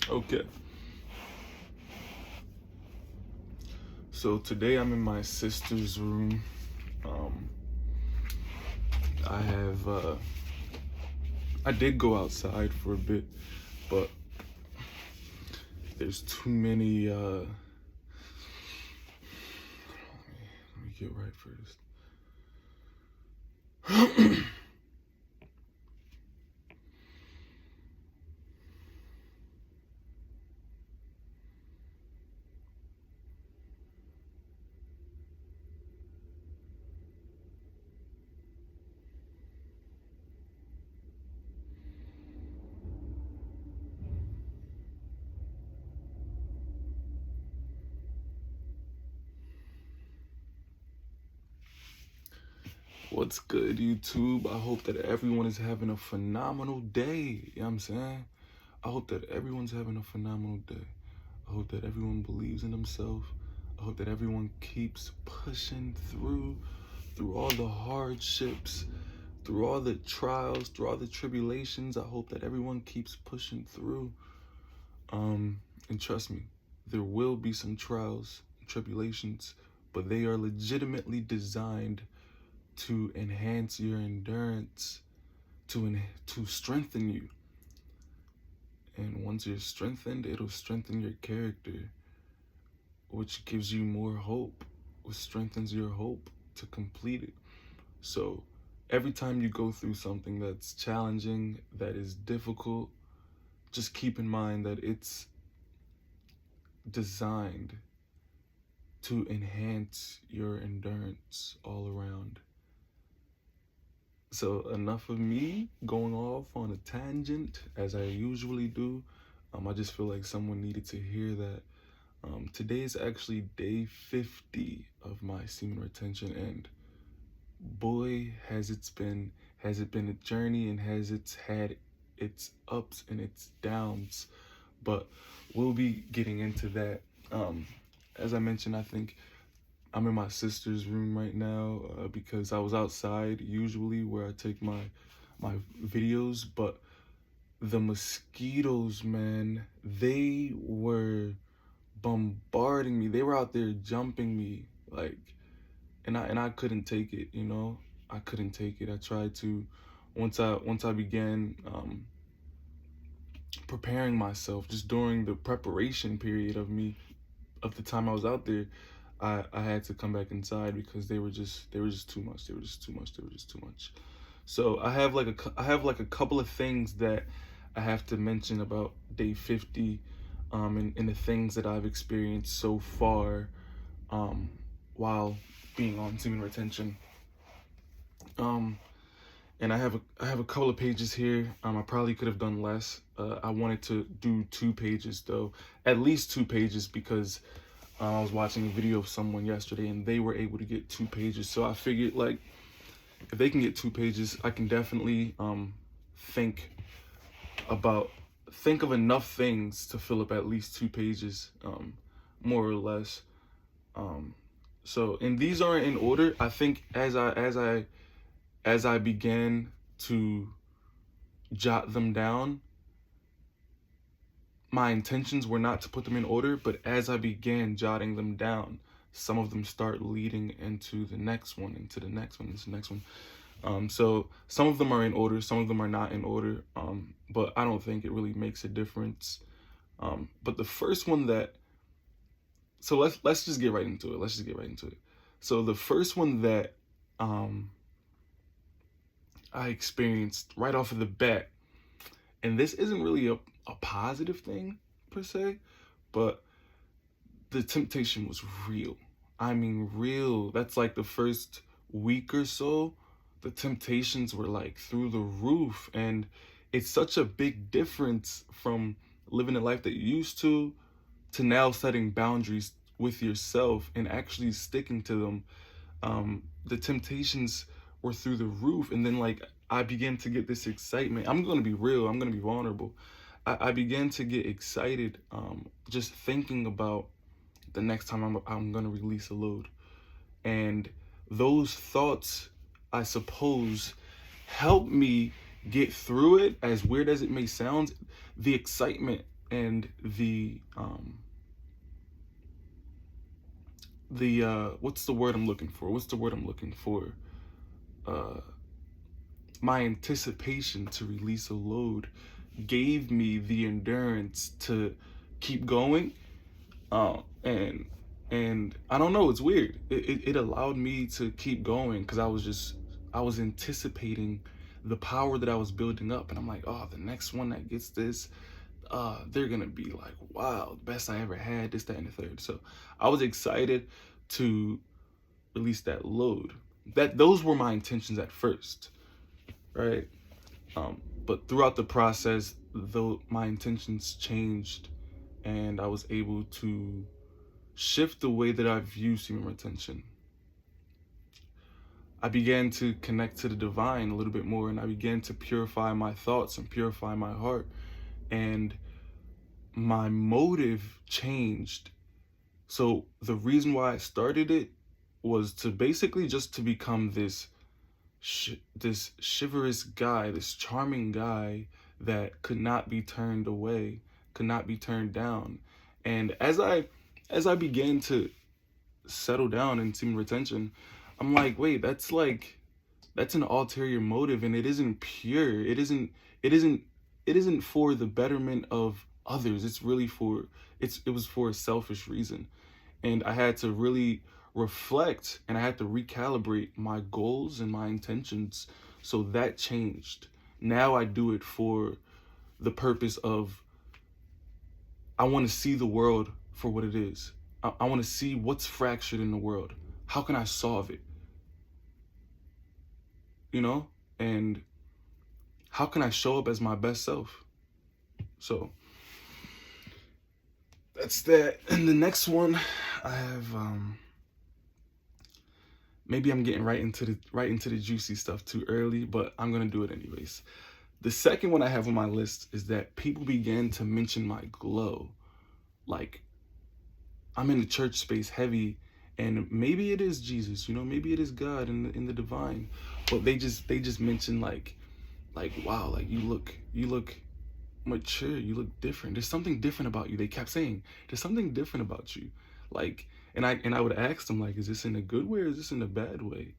Okay. So today I'm in my sister's room. Um, I have I did go outside for a bit, but there's too many let me get right first. What's good, YouTube? I hope that everyone is having a phenomenal day. You know what I'm saying? I hope that everyone's having a phenomenal day. I hope that everyone believes in themselves. I hope that everyone keeps pushing through all the hardships, through all the trials, through all the tribulations. I hope that everyone keeps pushing through. And trust me, there will be some trials and tribulations, but they are legitimately designed to enhance your endurance, to strengthen you. And once you're strengthened, it'll strengthen your character, which gives you more hope, which strengthens your hope to complete it. So every time you go through something that's challenging, that is difficult, just keep in mind that it's designed to enhance your endurance all around. So enough of me going off on a tangent as I usually do. I just feel like someone needed to hear that. Today is actually day 50 of my semen retention, and boy, has it been a journey, and has it had its ups and its downs. But we'll be getting into that. As I mentioned, I think I'm in my sister's room right now because I was outside usually where I take my videos, but the mosquitoes, man, they were bombarding me. They were out there jumping me, like, and I couldn't take it, you know. I couldn't take it. I tried to once I began preparing myself, just during the preparation period of the time I was out there, I had to come back inside because they were just too much. They were just too much. They were just too much. So I have like a couple of things that I have to mention about day 50, and the things that I've experienced so far, while being on semen retention. And I have a couple of pages here. I probably could have done less. I wanted to do 2 pages though, at least 2 pages, because I was watching a video of someone yesterday and they were able to get 2 pages. So I figured, like, if they can get 2 pages, I can definitely think of enough things to fill up at least 2 pages, more or less. So, and these aren't in order. I think as I began to jot them down, my intentions were not to put them in order, but as I began jotting them down, some of them start leading into the next one, into the next one, into the next one. So some of them are in order, some of them are not in order, but I don't think it really makes a difference. But the first one so let's just get right into it. Let's just get right into it. So the first one that I experienced right off of the bat, and this isn't really a positive thing per se, but the temptation was real. I mean, real. That's like the first week or so, the temptations were like through the roof. And it's such a big difference from living a life that you used to now setting boundaries with yourself and actually sticking to them. The temptations were through the roof. And then, like, I began to get this excitement. I'm going to be real. I'm going to be vulnerable. I began to get excited, just thinking about the next time I'm going to release a load. And those thoughts, I suppose, help me get through it. As weird as it may sound, the excitement and what's the word I'm looking for? Uh, my anticipation to release a load gave me the endurance to keep going. And I don't know, it's weird. It allowed me to keep going because I was anticipating the power that I was building up, and I'm like, oh, the next one that gets this, they're gonna be like, wow, best I ever had, this, that, and the third. So I was excited to release that load. Those were my intentions at first, right? But throughout the process, though, my intentions changed, and I was able to shift the way that I view semen retention. I began to connect to the divine a little bit more, and I began to purify my thoughts and purify my heart, and my motive changed. So the reason why I started it was to basically just to become this chivalrous guy, this charming guy that could not be turned away, could not be turned down. And as I began to settle down in semen retention, I'm like, wait, that's an ulterior motive, and it isn't pure. It isn't for the betterment of others. It's really for it was for a selfish reason. And I had to really reflect, and I had to recalibrate my goals and my intentions. So that changed. Now I do it for the purpose of, I want to see the world for what it is. I want to see what's fractured in the world. How can I solve it? You know? And how can I show up as my best self? So that's that. And the next one, I have maybe I'm getting right into the juicy stuff too early, but I'm gonna do it anyways. The second one I have on my list is that people began to mention my glow. Like, I'm in the church space heavy, and maybe it is Jesus, maybe it is God in the divine, but they just mention like wow, like you look mature, you look different. There's something different about you. They kept saying, there's something different about you. Like, and I would ask them, like, is this in a good way or is this in a bad way?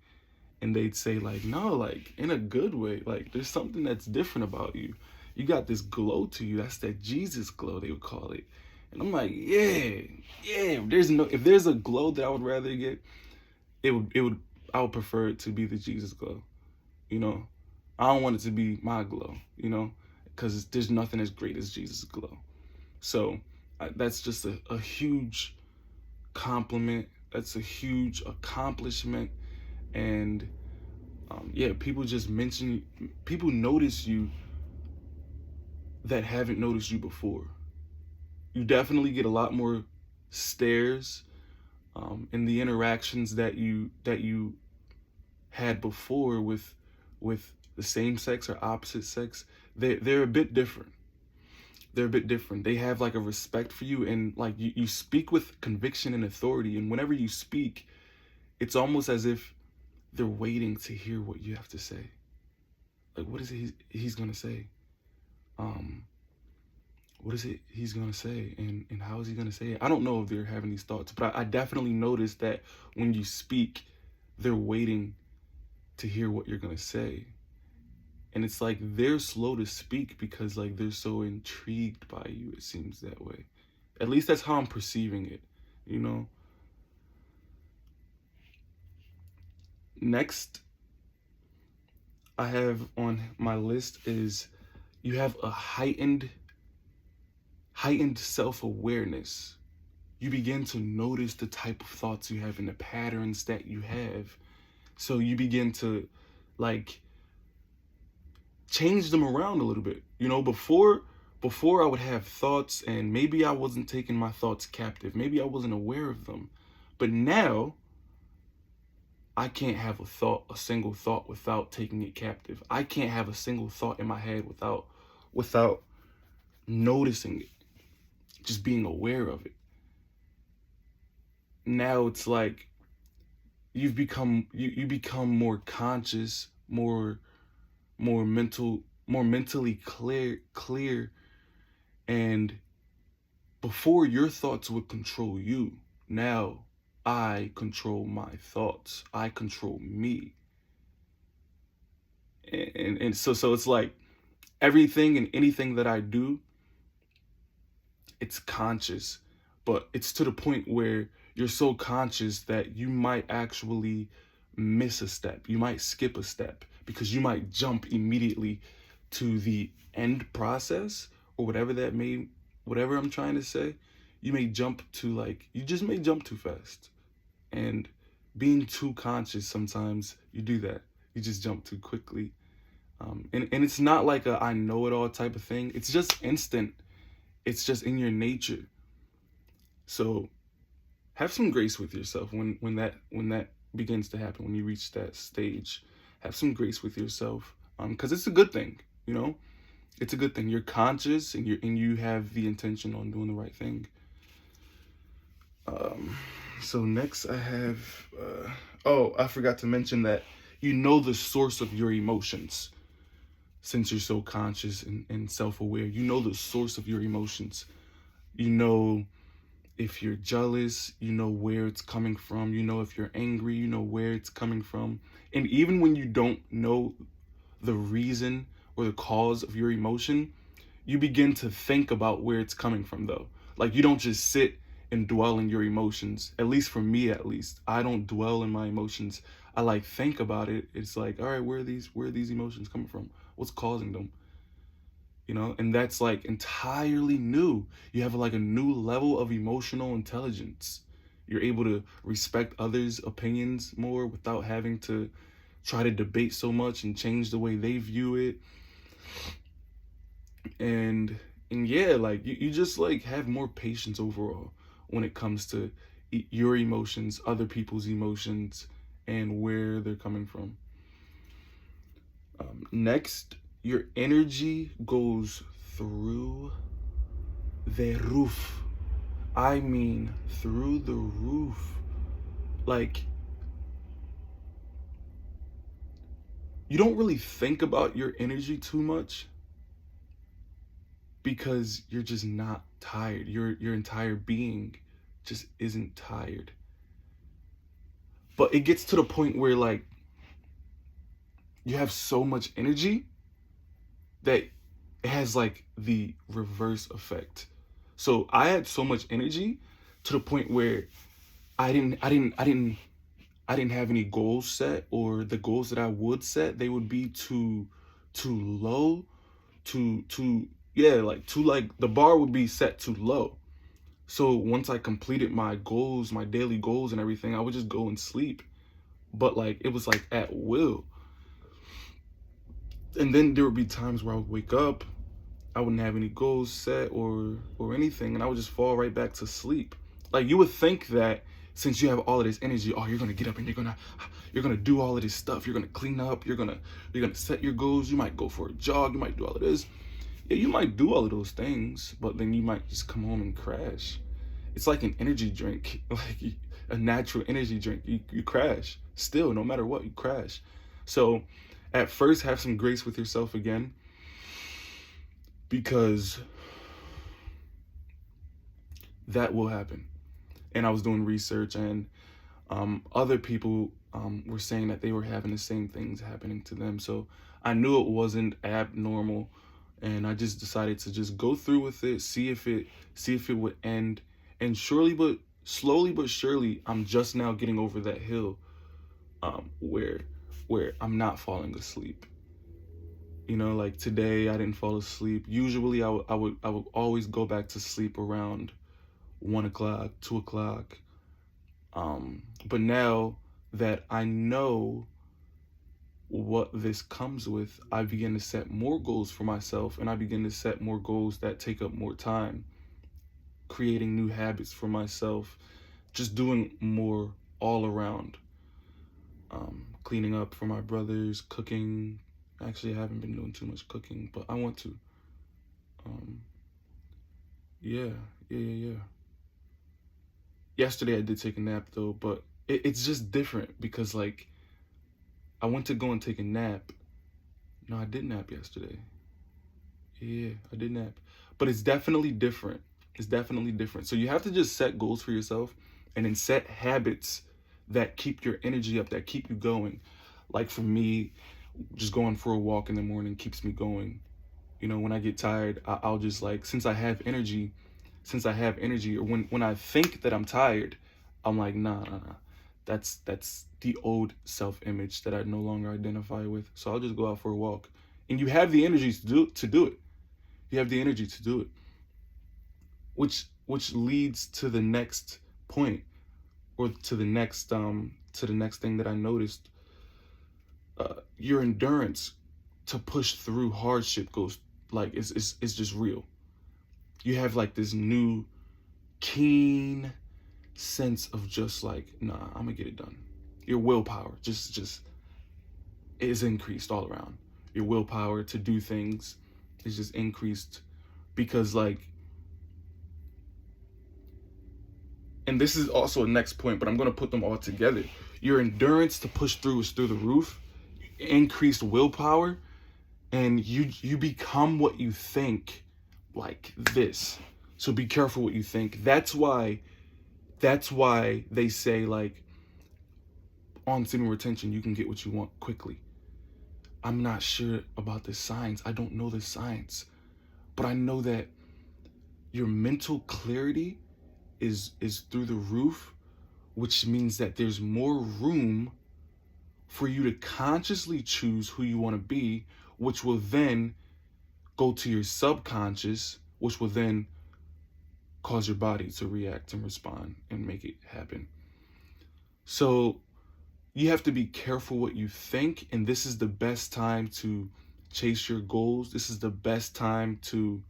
And they'd say, like, no, like, in a good way. Like, there's something that's different about you. You got this glow to you. That's that Jesus glow, they would call it. And I'm like, yeah. If there's a glow that I would rather get, I would prefer it to be the Jesus glow. I don't want it to be my glow, because there's nothing as great as Jesus' glow. So that's just a huge compliment. That's a huge accomplishment. And yeah, people notice you that haven't noticed you before. You definitely get a lot more stares in the interactions that you had before with the same sex or opposite sex. They're a bit different. They have like a respect for you, and like you speak with conviction and authority, and whenever you speak, it's almost as if they're waiting to hear what you have to say. Like, what is it he's gonna say? What is it he's gonna say, and how is he gonna say it? I don't know if they're having these thoughts, but I definitely noticed that when you speak, they're waiting to hear what you're gonna say. And it's like they're slow to speak because like they're so intrigued by you. It seems that way. At least that's how I'm perceiving it, Next I have on my list is you have a heightened self-awareness. You begin to notice the type of thoughts you have and the patterns that you have. So you begin to like change them around a little bit. Before I would have thoughts and maybe I wasn't taking my thoughts captive. Maybe I wasn't aware of them. But now I can't have a single thought without taking it captive. I can't have a single thought in my head without noticing it, just being aware of it. Now it's like you become more conscious, more mentally clear, and Before, your thoughts would control you. Now I control my thoughts. I control me. And so it's like everything and anything that I do, it's conscious, but it's to the point where you're so conscious that you might actually miss a step. You might skip a step because you might jump immediately to the end process or whatever I'm trying to say. You may jump to you just may jump too fast. And being too conscious, sometimes you do that. You just jump too quickly. And it's not like a I know it all type of thing. It's just instant. It's just in your nature. So have some grace with yourself when that begins to happen, when you reach that stage. Have some grace with yourself. Because it's a good thing, you know? It's a good thing. You're conscious and you have the intention on doing the right thing. So next I have I forgot to mention that you know the source of your emotions. Since you're so conscious and self-aware, you know the source of your emotions. You know if you're jealous, you know where it's coming from. You know if you're angry, you know where it's coming from. And even when you don't know the reason or the cause of your emotion, you begin to think about where it's coming from, though. Like, you don't just sit and dwell in your emotions. At least for me, at least, I don't dwell in my emotions. I think about it. It's like, all right, where are these emotions coming from? What's causing them? You know, and that's entirely new. You have a new level of emotional intelligence. You're able to respect others' opinions more without having to try to debate so much and change the way they view it. And yeah, you just have more patience overall when it comes to your emotions, other people's emotions, and where they're coming from. Next, your energy goes through the roof. I mean, through the roof. You don't really think about your energy too much because you're just not tired. Your entire being just isn't tired. But it gets to the point where you have so much energy that it has the reverse effect. So I had so much energy to the point where I didn't have any goals set, or the goals that I would set, they would be too low, the bar would be set too low. So once I completed my goals, my daily goals and everything, I would just go and sleep. But it was at will. And then there would be times where I would wake up, I wouldn't have any goals set or anything, and I would just fall right back to sleep. You would think that since you have all of this energy, oh, you're gonna get up and you're gonna do all of this stuff. You're gonna clean up. You're gonna set your goals. You might go for a jog. You might do all of this. Yeah, you might do all of those things, but then you might just come home and crash. It's like an energy drink, a natural energy drink. You crash still, no matter what, you crash. So at first, have some grace with yourself again, because that will happen. And I was doing research, and other people were saying that they were having the same things happening to them. So I knew it wasn't abnormal, and I just decided to just go through with it, see if it would end. And slowly but surely, I'm just now getting over that hill, where I'm not falling asleep. You know, today I didn't fall asleep. Usually I would always go back to sleep around 1 o'clock, 2 o'clock. But now that I know what this comes with, I begin to set more goals for myself, and I begin to set more goals that take up more time, creating new habits for myself, just doing more all around. Cleaning up for my brothers, cooking. Actually, I haven't been doing too much cooking, but I want to. Yeah. Yesterday I did take a nap though, but it's just different because I went to go and take a nap. No, I did nap yesterday. Yeah, I did nap. But it's definitely different It's definitely different. So you have to just set goals for yourself and then set habits that keep your energy up, that keep you going. Like for me, just going for a walk in the morning keeps me going. You know, when I get tired, I'll just like, since I have energy, or when I think that I'm tired, I'm like, nah. That's the old self-image that I no longer identify with. So I'll just go out for a walk. And you have the energy to do it. You have the energy to do it. Which leads to the next point, or to the next thing that I noticed. Your endurance to push through hardship goes like it's just real. You have like this new keen sense of just like, nah, I'm gonna get it done. Your willpower just is increased all around. Your willpower to do things is just increased because like, and this is also a next point, but I'm gonna put them all together. Your endurance to push through is through the roof, increased willpower, and you become what you think, like this. So be careful what you think. That's why they say like on semen retention you can get what you want quickly. I'm not sure about the science. I don't know the science, but I know that your mental clarity is through the roof, which means that there's more room for you to consciously choose who you want to be, which will then go to your subconscious, which will then cause your body to react and respond and make it happen. So you have to be careful what you think, and this is the best time to chase your goals. This is the best time to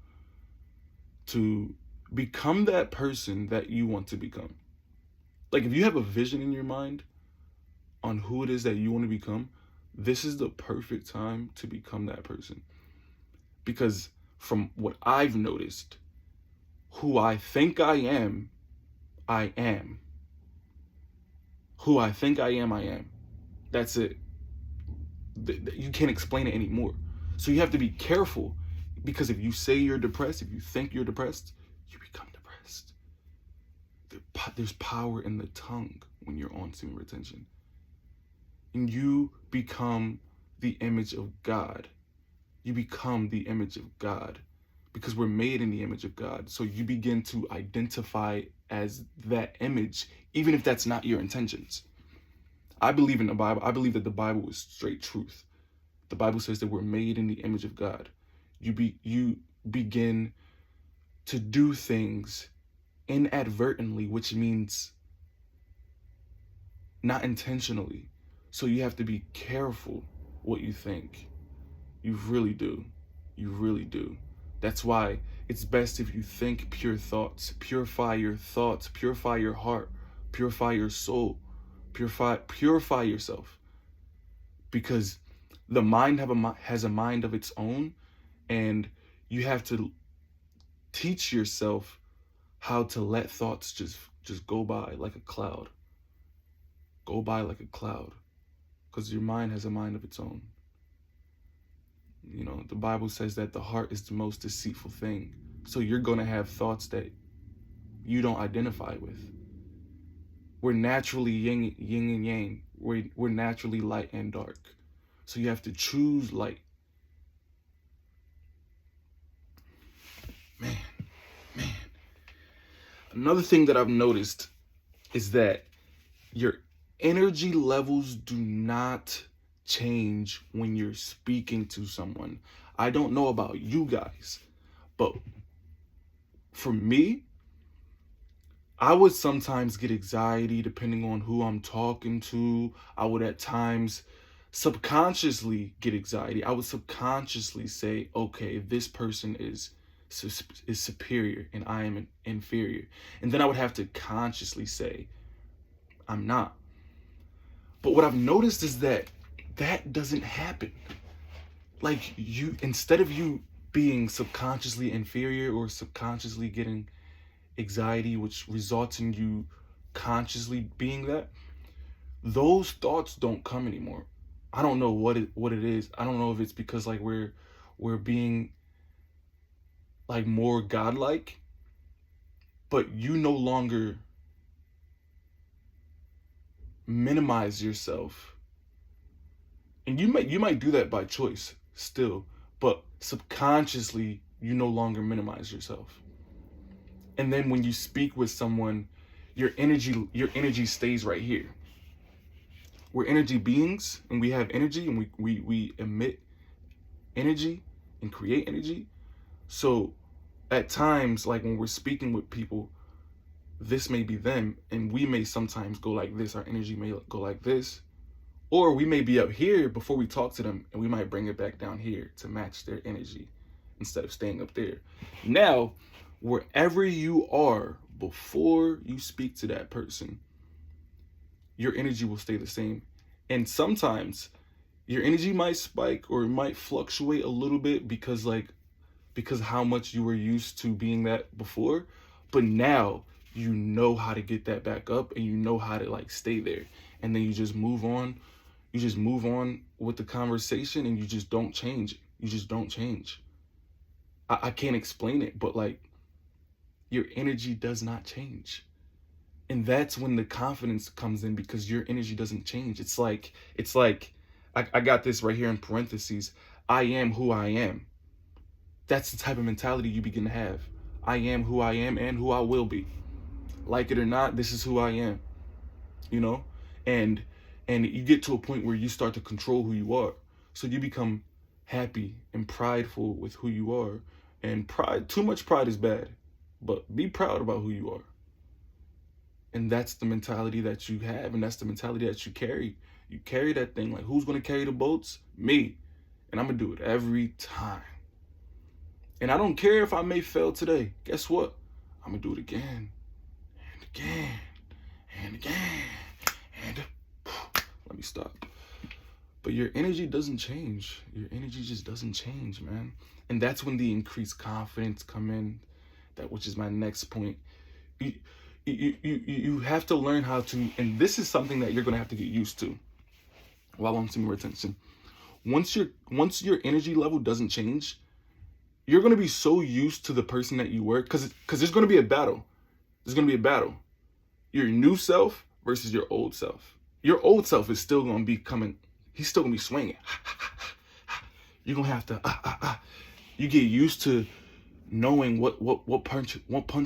become that person that you want to become. Like if you have a vision in your mind on who it is that you want to become, this is the perfect time to become that person. Because from what I've noticed, who I think I am, I am. Who I think I am. That's it. You can't explain it anymore. So you have to be careful, because if you say you're depressed, if you think you're depressed, you become depressed. There's power in the tongue when you're on semen retention. And you become the image of God. You become the image of God because we're made in the image of God. So you begin to identify as that image, even if that's not your intentions. I believe in the Bible. I believe that the Bible is straight truth. The Bible says that we're made in the image of God. You begin to do things inadvertently, which means not intentionally. So you have to be careful what you think. You really do. You really do. That's why it's best if you think pure thoughts. Purify your thoughts. Purify your heart. Purify your soul. Purify yourself. Because the mind has a mind of its own, and you have to teach yourself how to let thoughts just go by like a cloud. Go by like a cloud. Because your mind has a mind of its own. You know, the Bible says that the heart is the most deceitful thing. So you're going to have thoughts that you don't identify with. We're naturally yin and yang. We're naturally light and dark. So you have to choose light. Man. Another thing that I've noticed is that your energy levels do not change when you're speaking to someone. I don't know about you guys, but for me, I would sometimes get anxiety depending on who I'm talking to. I would at times subconsciously get anxiety. I would subconsciously say, okay, this person is superior and I am inferior. And then I would have to consciously say, I'm not. But what I've noticed is that doesn't happen. Like instead of you being subconsciously inferior or subconsciously getting anxiety, which results in you consciously being that, those thoughts don't come anymore. I don't know what it is. I don't know if it's because like we're being like more godlike, but you no longer minimize yourself. And you might do that by choice still, but subconsciously you no longer minimize yourself. And then when you speak with someone, your energy stays right here. We're energy beings, and we have energy, and we emit energy and create energy. So at times, like when we're speaking with people, this may be them, and we may sometimes go like this. Our energy may go like this. Or we may be up here before we talk to them, and we might bring it back down here to match their energy instead of staying up there. Now, wherever you are before you speak to that person, your energy will stay the same. And sometimes your energy might spike or it might fluctuate a little bit because how much you were used to being that before. But now you know how to get that back up, and you know how to like stay there. And then you just move on. You just move on with the conversation, and you just don't change. You just don't change. I can't explain it, but like your energy does not change. And that's when the confidence comes in, because your energy doesn't change. It's like I got this right here in parentheses. I am who I am. That's the type of mentality you begin to have. I am who I am and who I will be. Like it or not, this is who I am. You know? And you get to a point where you start to control who you are. So you become happy and prideful with who you are. And too much pride is bad. But be proud about who you are. And that's the mentality that you have, and that's the mentality that you carry. You carry that thing like, who's going to carry the boats? Me. And I'm going to do it every time. And I don't care if I may fail today. Guess what? I'm going to do it again and again and again. And let me stop. But your energy doesn't change. Your energy just doesn't change, man. And that's when the increased confidence come in, which is my next point. You have to learn how to, and this is something that you're going to have to get used to while I'm seeing retention. Once your energy level doesn't change, you're going to be so used to the person that you were, because there's going to be a battle. There's going to be a battle. Your new self versus your old self. Your old self is still going to be coming. He's still going to be swinging. You're going to have to, You get used to knowing what punch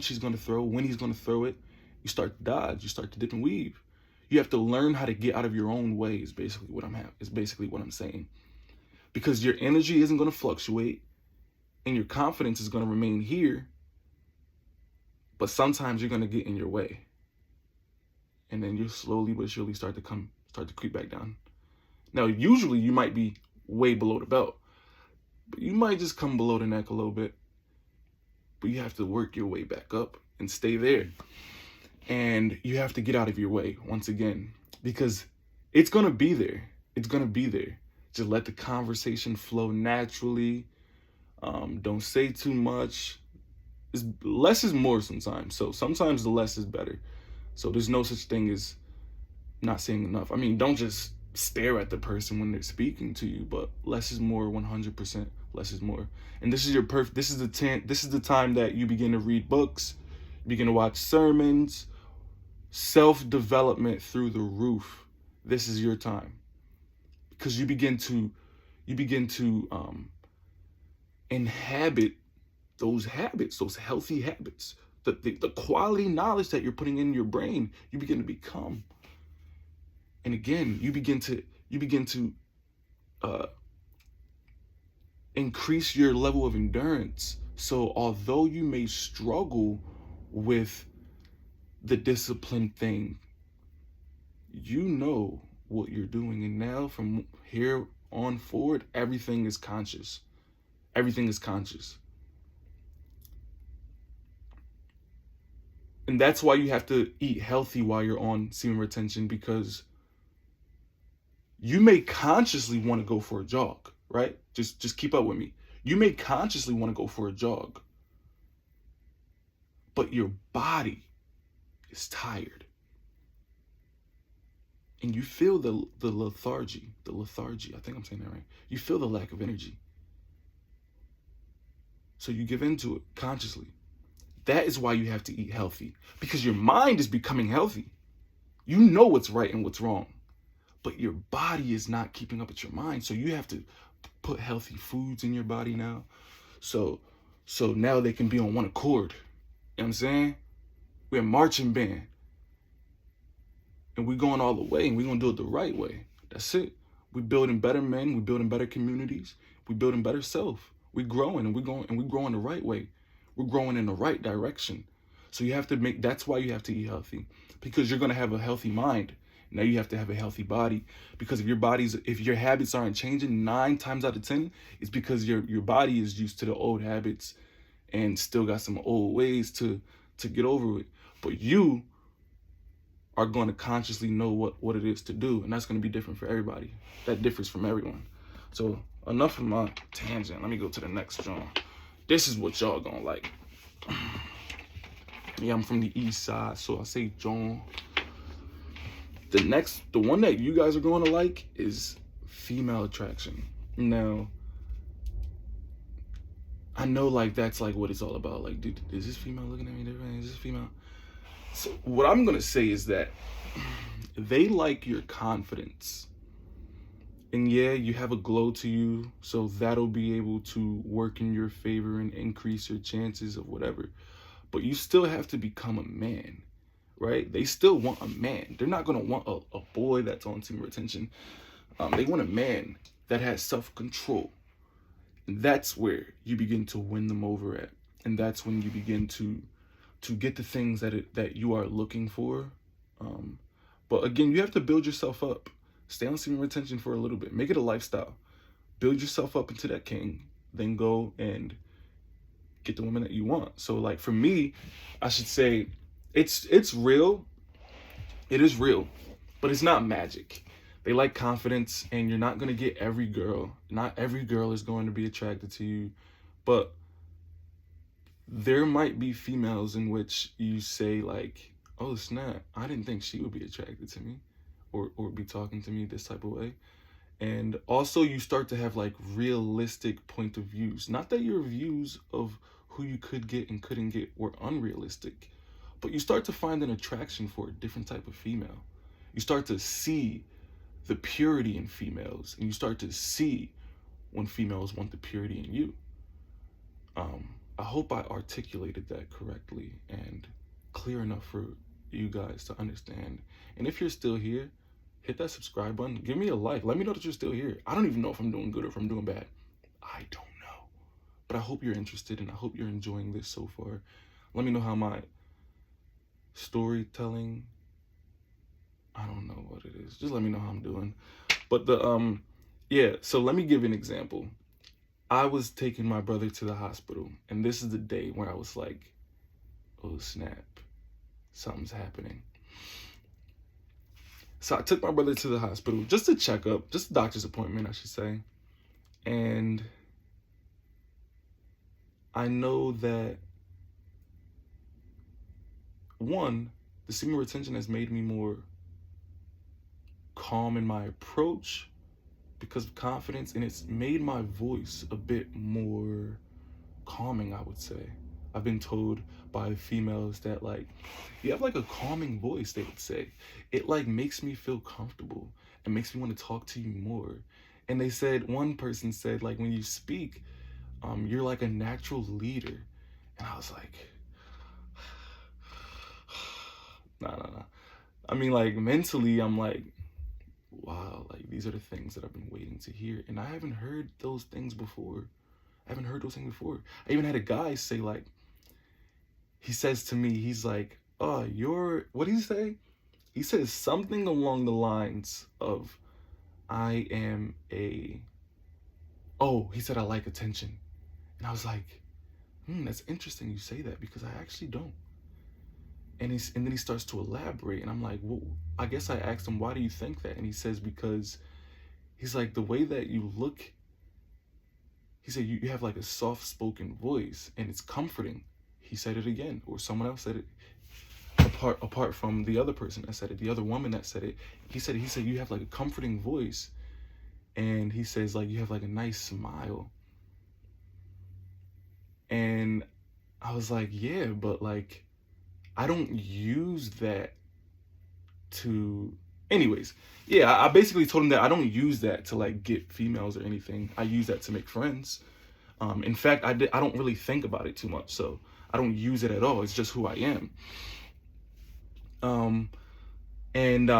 he's going to throw, when he's going to throw it. You start to dodge, you start to dip and weave. You have to learn how to get out of your own way is basically what I'm saying. Because your energy isn't going to fluctuate, and your confidence is going to remain here, but sometimes you're going to get in your way. And then you slowly but surely start to creep back down. Now, usually you might be way below the belt, but you might just come below the neck a little bit. But you have to work your way back up and stay there. And you have to get out of your way once again, because it's going to be there. It's going to be there. Just let the conversation flow naturally. Don't say too much. Less is more sometimes. So sometimes the less is better. So there's no such thing as not saying enough. I mean, don't just stare at the person when they're speaking to you, but less is more 100%. Less is more. And this is the time that you begin to read books, you begin to watch sermons, self-development through the roof. This is your time, because you begin to inhabit those habits, those healthy habits, the quality knowledge that you're putting in your brain. You begin to become, and again, you begin to increase your level of endurance. So although you may struggle with the discipline thing, you know what you're doing. And now from here on forward, everything is conscious. Everything is conscious. And that's why you have to eat healthy while you're on semen retention, because you may consciously want to go for a jog, right? Just keep up with me. You may consciously want to go for a jog, but your body is tired. And you feel the lethargy, I think I'm saying that right. You feel the lack of energy. So you give into it consciously. That is why you have to eat healthy, because your mind is becoming healthy. You know what's right and what's wrong, but your body is not keeping up with your mind. So you have to put healthy foods in your body now. So now they can be on one accord. You know what I'm saying? We're a marching band. And we're going all the way, and we're going to do it the right way. That's it. We're building better men. We're building better communities. We're building better self. We're growing, and we're growing the right way. We're growing in the right direction. So you have to that's why you have to eat healthy, because you're going to have a healthy mind. Now you have to have a healthy body, because if your habits aren't changing, 9 times out of 10, it's because your body is used to the old habits and still got some old ways to get over it. But you are going to consciously know what it is to do, and that's going to be different for everybody. That differs from everyone. So enough of my tangent. Let me go to the next John. This is what y'all gonna like. Yeah, I'm from the east side, so I say John. The one that you guys are going to like is female attraction. Now, I know like that's like what it's all about. Like, dude, is this female looking at me different? Is this female? So what I'm gonna say is that they like your confidence. And yeah, you have a glow to you, so that'll be able to work in your favor and increase your chances of whatever. But you still have to become a man, right? They still want a man. They're not gonna want a boy that's on semen retention. They want a man that has self-control. And that's where you begin to win them over at. And that's when you begin to get the things that you are looking for. But again, you have to build yourself up. Stay on semen retention for a little bit. Make it a lifestyle. Build yourself up into that king. Then go and get the woman that you want. So like for me, I should say it's real. It is real, but it's not magic. They like confidence, and you're not going to get every girl. Not every girl is going to be attracted to you, but there might be females in which you say like, oh snap, I didn't think she would be attracted to me or be talking to me this type of way. And also you start to have like realistic point of views. Not that your views of who you could get and couldn't get were unrealistic, but you start to find an attraction for a different type of female. You start to see the purity in females, and you start to see when females want the purity in you. I hope I articulated that correctly and clear enough for you guys to understand. And if you're still here, hit that subscribe button. Give me a like. Let me know that you're still here. I don't even know if I'm doing good or if I'm doing bad. I don't know. But I hope you're interested, and I hope you're enjoying this so far. Let me know how my storytelling, I don't know what it is. Just let me know how I'm doing. But yeah, so let me give you an example. I was taking my brother to the hospital, and this is the day where I was like, oh snap, something's happening. So I took my brother to the hospital just to check up, just a doctor's appointment, I should say. And I know that, one, the semen retention has made me more calm in my approach because of confidence, and it's made my voice a bit more calming, I would say. I've been told by females that like, you have like a calming voice, they would say. It like makes me feel comfortable and makes me want to talk to you more. And they said, one person said like, when you speak, you're like a natural leader. And I was like, nah. I mean, like mentally, I'm like, wow, like these are the things that I've been waiting to hear. And I haven't heard those things before. I even had a guy say like, he says to me, he's like, oh, what did he say? He says something along the lines of, he said, I like attention. And I was like, that's interesting you say that, because I actually don't. And then he starts to elaborate, and I'm like, well, I guess I asked him, why do you think that? And he says, because he's like, the way that you look, he said, you have like a soft-spoken voice, and it's comforting. He said it again, or someone else said it, apart from the other person that said it, the other woman that said it. He said, you have like a comforting voice, and he says like, you have like a nice smile. And I was like, yeah, but like, I don't use that to, anyways. Yeah, I basically told him that I don't use that to like get females or anything. I use that to make friends. In fact, I don't really think about it too much, so I don't use it at all. It's just who I am. Um, and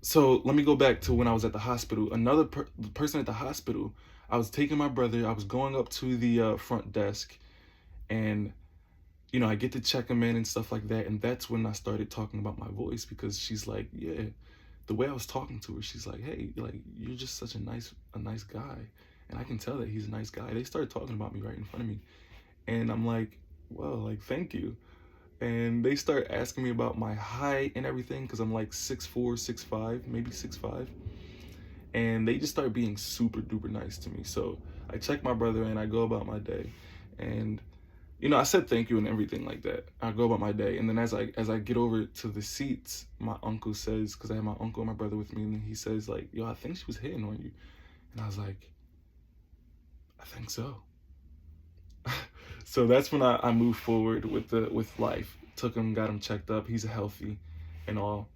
So let me go back to when I was at the hospital. The person at the hospital, I was taking my brother. I was going up to the front desk, and I get to check him in and stuff like that. And that's when I started talking about my voice, because she's like, yeah, the way I was talking to her, she's like, hey, like, you're just such a nice guy, and I can tell that he's a nice guy. They started talking about me right in front of me, and I'm like, well, like, thank you. And they start asking me about my height and everything, because I'm like 6'4", 6'5", maybe 6'5". And they just start being super duper nice to me. So I check my brother and I go about my day. And I said thank you and everything like that. I go about my day, and then as I get over to the seats, my uncle says, because I have my uncle and my brother with me, and he says like, yo, I think she was hitting on you. And I was like, I think so. So that's when I moved forward with life. Took him, got him checked up. He's healthy and all.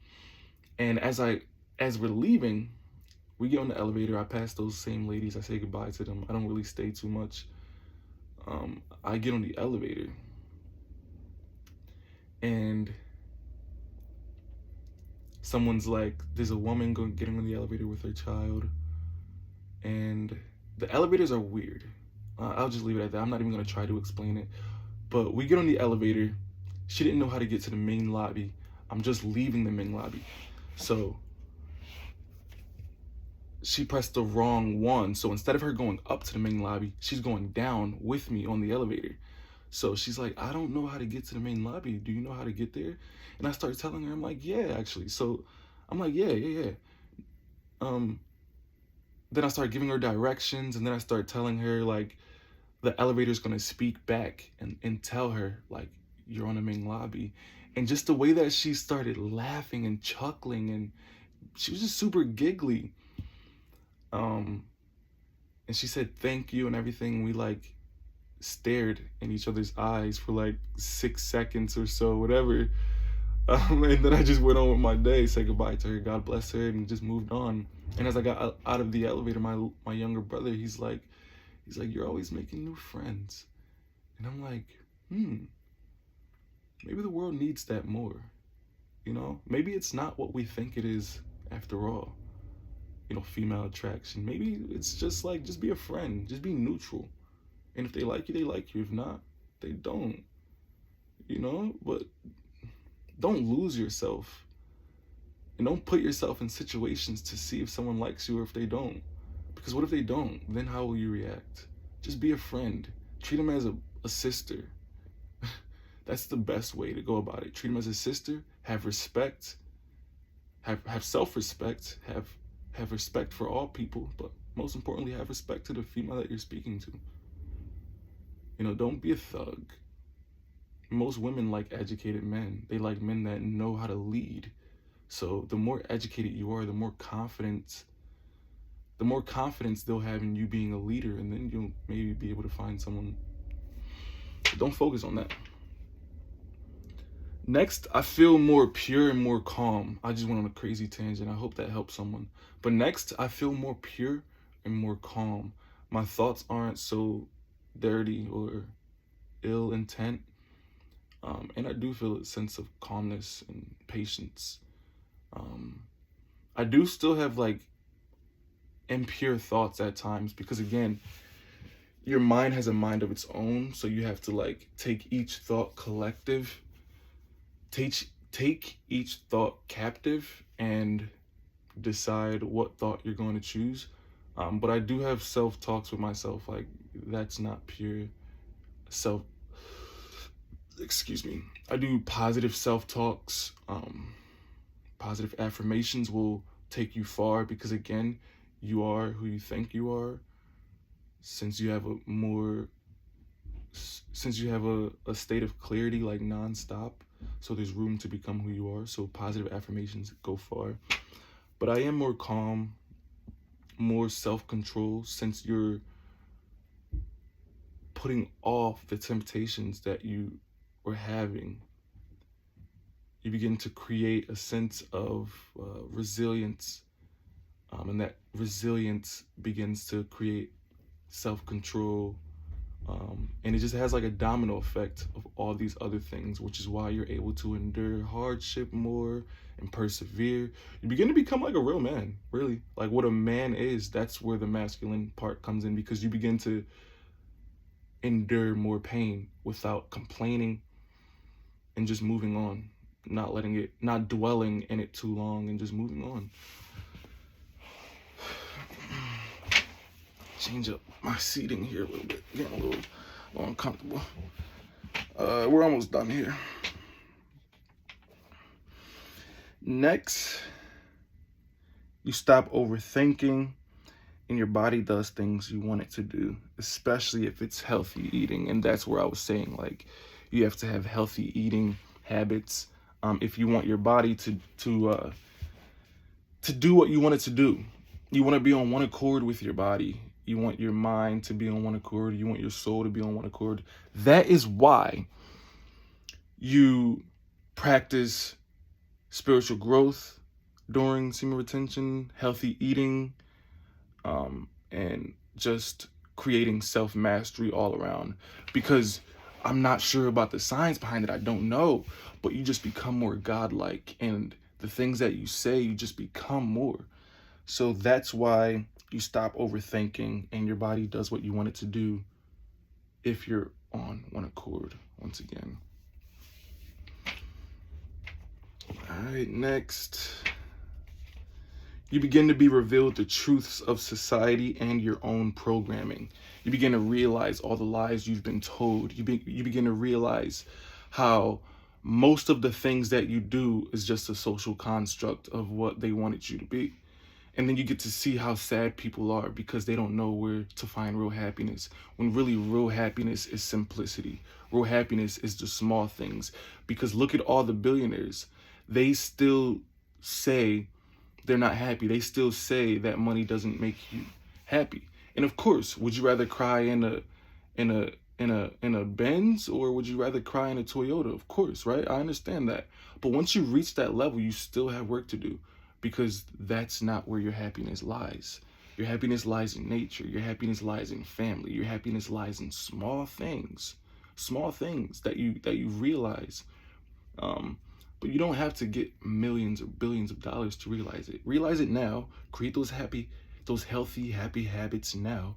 And as we're leaving, we get on the elevator. I pass those same ladies. I say goodbye to them. I don't really stay too much. I get on the elevator, and someone's like, there's a woman getting on the elevator with her child. And the elevators are weird. I'll just leave it at that. I'm not even going to try to explain it. But we get on the elevator. She didn't know how to get to the main lobby. I'm just leaving the main lobby. So she pressed the wrong one. So instead of her going up to the main lobby, she's going down with me on the elevator. So she's like, I don't know how to get to the main lobby. Do you know how to get there? And I start telling her, I'm like, yeah, actually. So I'm like, yeah. Then I start giving her directions, and then I start telling her like the elevator's gonna speak back and tell her like, you're on the main lobby. And just the way that she started laughing and chuckling, and she was just super giggly. And she said thank you and everything. We like stared in each other's eyes for like 6 seconds or so, whatever. And then I just went on with my day, said goodbye to her, God bless her, and just moved on. And as I got out of the elevator, my younger brother, he's like, you're always making new friends. And I'm like, maybe the world needs that more. Maybe it's not what we think it is after all. Female attraction. Maybe it's just like, just be a friend, just be neutral. And if they like you, they like you. If not, they don't. But don't lose yourself. And don't put yourself in situations to see if someone likes you or if they don't. Because what if they don't? Then how will you react? Just be a friend. Treat them as a sister. That's the best way to go about it. Treat them as a sister. Have respect. Have self-respect. Have respect for all people. But most importantly, have respect to the female that you're speaking to. Don't be a thug. Most women like educated men. They like men that know how to lead. So the more educated you are, the more confidence they'll have in you being a leader, and then you'll maybe be able to find someone. But don't focus on that. Next, I feel more pure and more calm. I just went on a crazy tangent. I hope that helps someone. But next, I feel more pure and more calm. My thoughts aren't so dirty or ill intent. And I do feel a sense of calmness and patience. I do still have like impure thoughts at times, because again, your mind has a mind of its own. So you have to like take each thought collective, take each thought captive, and decide what thought you're going to choose. But I do have self-talks with myself, like, that's not pure self, excuse me. I do positive self-talks. Positive affirmations will take you far, because again, you are who you think you are. Since you have a state of clarity, like nonstop, so there's room to become who you are. So positive affirmations go far. But I am more calm, more self-control, since you're putting off the temptations that you were having, you begin to create a sense of resilience. And that resilience begins to create self-control. And it just has like a domino effect of all these other things, which is why you're able to endure hardship more and persevere. You begin to become like a real man, really. Like what a man is, that's where the masculine part comes in, because you begin to endure more pain without complaining and just moving on, not dwelling in it too long and just moving on. Change up my seating here a little bit, getting a little uncomfortable. We're almost done here. Next, you stop overthinking and your body does things you want it to do, especially if it's healthy eating. And that's where I was saying, like, you have to have healthy eating habits if you want your body to do what you want it to do. You want to be on one accord with your body. You want your mind to be on one accord. You want your soul to be on one accord. That is why you practice spiritual growth during semen retention, healthy eating, and just creating self-mastery all around. Because I'm not sure about the science behind it. I don't know. But you just become more godlike. And the things that you say, you just become more. So that's why you stop overthinking and your body does what you want it to do if you're on one accord, once again. All right, next. You begin to be revealed the truths of society and your own programming. You begin to realize all the lies you've been told. You begin to realize how most of the things that you do is just a social construct of what they wanted you to be. And then you get to see how sad people are because they don't know where to find real happiness. When really real happiness is simplicity. Real happiness is the small things. Because look at all the billionaires. They still say they're not happy. They still say that money doesn't make you happy. And of course, would you rather cry in a Benz, or would you rather cry in a Toyota? Of course, right? I understand that. But once you reach that level, you still have work to do, because that's not where your happiness lies. Your happiness lies in nature. Your happiness lies in family. Your happiness lies in small things that you realize. But you don't have to get millions or billions of dollars to realize it. Realize it now. Create those healthy, happy habits now.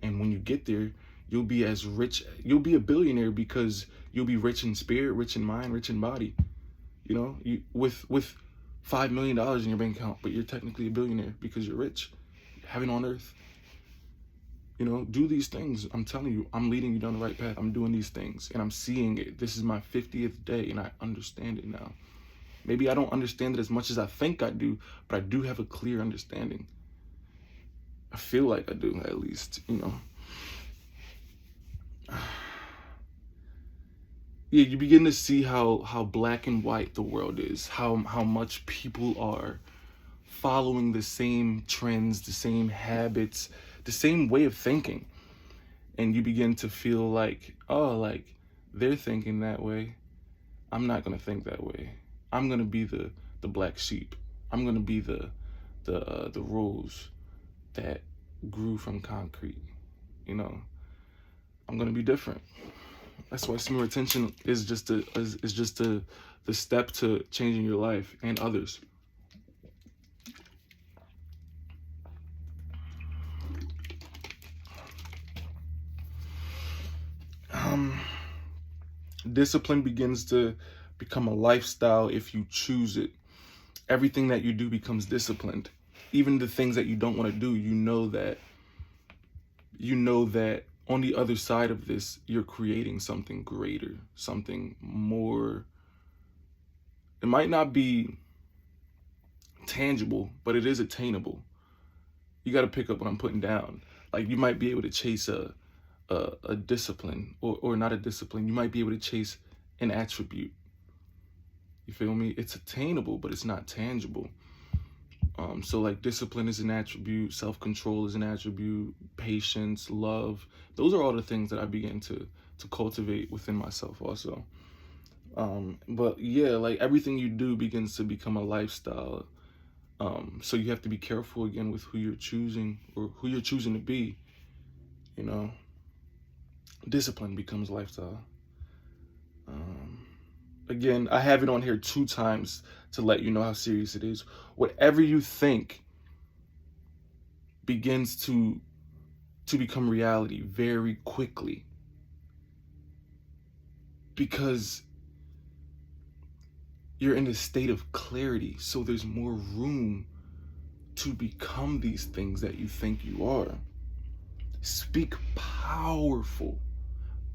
And when you get there, you'll be as rich. You'll be a billionaire because you'll be rich in spirit, rich in mind, rich in body. You know, with $5 million in your bank account, but you're technically a billionaire because you're rich. Heaven on earth. You know, do these things. I'm telling you, I'm leading you down the right path. I'm doing these things and I'm seeing it. This is my 50th day and I understand it now. Maybe I don't understand it as much as I think I do, but I do have a clear understanding. I feel like I do, at least, you know. Yeah, you begin to see how black and white the world is, how much people are following the same trends, the same habits, the same way of thinking. And you begin to feel like, oh, like they're thinking that way. I'm not going to think that way. I'm going to be the black sheep. I'm going to be the rose that grew from concrete. You know, I'm going to be different. That's why semen retention is just the step to changing your life and others. Discipline begins to become a lifestyle if you choose it. Everything that you do becomes disciplined. Even the things that you don't want to do, you know that on the other side of this, you're creating something greater, something more. It might not be tangible, but it is attainable. You got to pick up what I'm putting down. Like, you might be able to chase a discipline, or not a discipline. You might be able to chase an attribute. You feel me? It's attainable, but it's not tangible. So like discipline is an attribute, self-control is an attribute, patience, love. Those are all the things that I begin to cultivate within myself also. But yeah, like everything you do begins to become a lifestyle. So you have to be careful again with who you're choosing or who you're choosing to be. You know, discipline becomes lifestyle. Again, I have it on here 2 times to let you know how serious it is. Whatever you think begins to become reality very quickly, because you're in a state of clarity, so there's more room to become these things that you think you are. Speak powerful,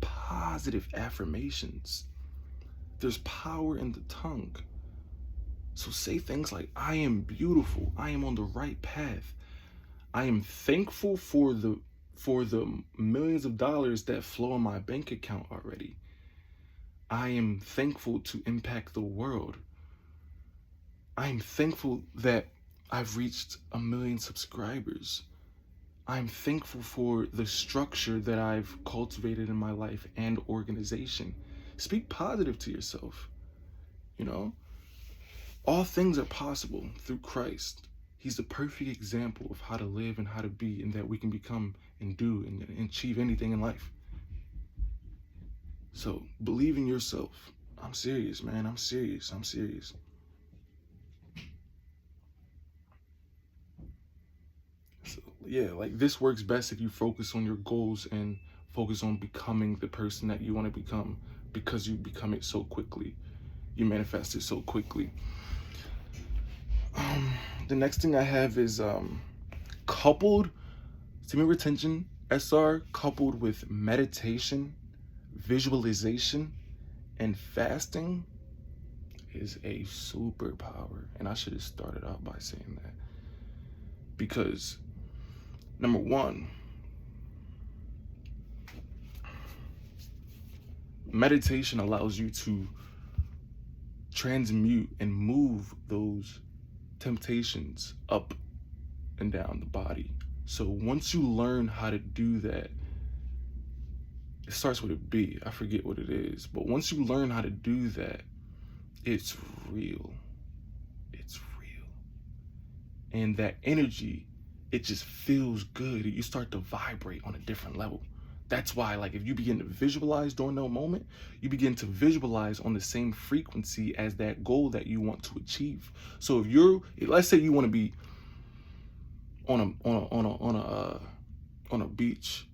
positive affirmations. There's power in the tongue. So say things like, I am beautiful, I am on the right path, I am thankful for the millions of dollars that flow in my bank account already. I am thankful to impact the world. I am thankful that I've reached 1 million subscribers. I'm thankful for the structure that I've cultivated in my life and organization. Speak positive to yourself. You know, all things are possible through Christ. He's the perfect example of how to live and how to be, and that we can become and do and achieve anything in life. So believe in yourself. I'm serious, man. I'm serious. So, yeah, like this works best if you focus on your goals and focus on becoming the person that you want to become, because you become it so quickly. You manifest it so quickly. The next thing I have is coupled semen retention, SR, coupled with meditation, visualization, and fasting is a superpower. And I should have started out by saying that. Because, number one, meditation allows you to transmute and move those temptations up and down the body. So once you learn how to do that, it starts with a B. I forget what it is. But once you learn how to do that, it's real. It's real. And that energy, it just feels good. You start to vibrate on a different level. That's why, like, if you begin to visualize during that moment, you begin to visualize on the same frequency as that goal that you want to achieve. So if you're, let's say you want to be on a beach,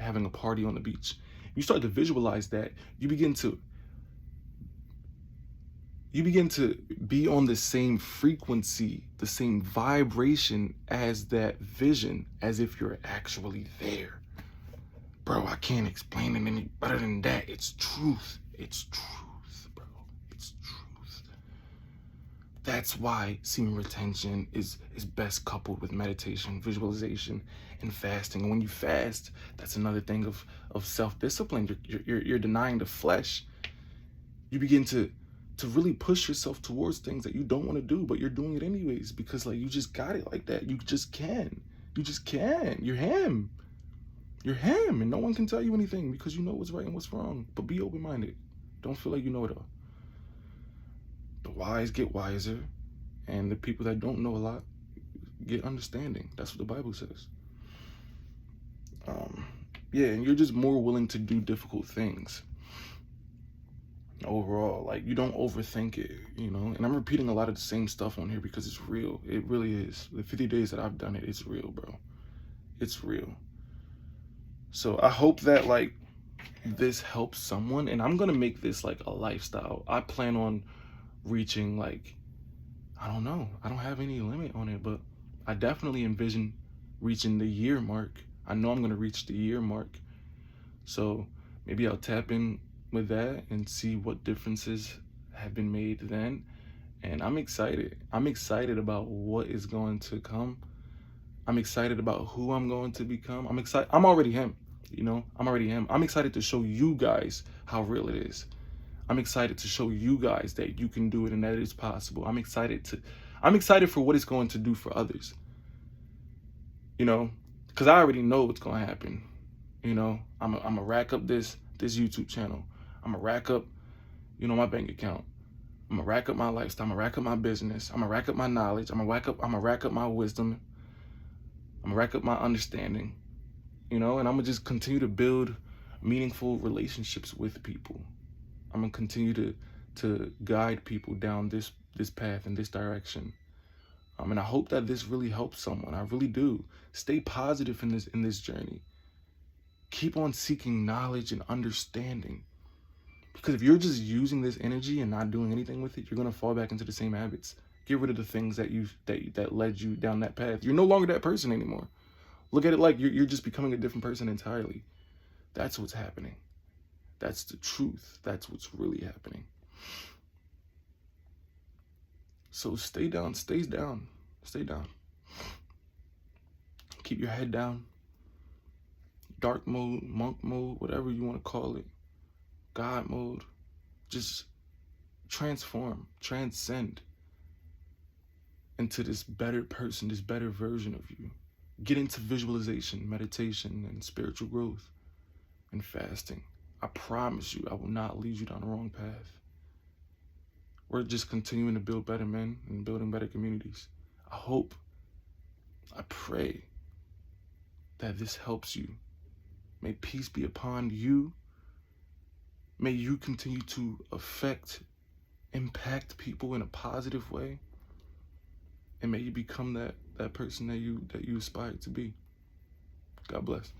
having a party on the beach, you start to visualize that, you begin to be on the same frequency, the same vibration as that vision, as if you're actually there. Bro, I can't explain it any better than that. It's truth. It's truth, bro. It's truth. That's why semen retention is best coupled with meditation, visualization, and fasting. And when you fast, that's another thing of self-discipline. You're denying the flesh. You begin to really push yourself towards things that you don't want to do, but you're doing it anyways, because like you just got it like that. You just can. You're him, and no one can tell you anything, because you know what's right and what's wrong. But be open-minded. Don't feel like you know it all. The wise get wiser, and the people that don't know a lot get understanding. That's what the Bible says. Yeah, and you're just more willing to do difficult things overall. Like, you don't overthink it, you know. And I'm repeating a lot of the same stuff on here because it's real. It really is. The 50 days that I've done it, it's real, bro. It's real. So I hope that like this helps someone, and I'm gonna make this like a lifestyle. I plan on reaching, like, I don't know, I don't have any limit on it, but I definitely envision reaching the year mark. I know I'm gonna reach the year mark, so maybe I'll tap in with that and see what differences have been made then. And I'm excited about what is going to come. I'm excited about who I'm going to become. I'm already him, you know. I'm excited to show you guys how real it is. I'm excited to show you guys that you can do it and that it is possible. I'm excited for what it's going to do for others. You know, because I already know what's going to happen. You know, I'm gonna rack up this YouTube channel. I'm gonna rack up, you know, my bank account. I'm gonna rack up my lifestyle. I'm gonna rack up my business. I'm gonna rack up my knowledge. I'm gonna rack up my wisdom. I'm gonna rack up my understanding. You know, and I'm gonna just continue to build meaningful relationships with people. I'm gonna continue to guide people down this path in this direction. And I hope that this really helps someone. I really do. Stay positive in this journey. Keep on seeking knowledge and understanding. Because if you're just using this energy and not doing anything with it, you're gonna fall back into the same habits. Get rid of the things that led you down that path. You're no longer that person anymore. Look at it like you're just becoming a different person entirely. That's what's happening. That's the truth. That's what's really happening. So stay down. Stay down. Keep your head down. Dark mode, monk mode, whatever you want to call it. God mode. Just transform, transcend into this better person, this better version of you. Get into visualization, meditation, and spiritual growth, and fasting. I promise you, I will not lead you down the wrong path. We're just continuing to build better men and building better communities. I pray that this helps you. May peace be upon you. May you continue to impact people in a positive way. And may you become that person that you aspire to be. God bless.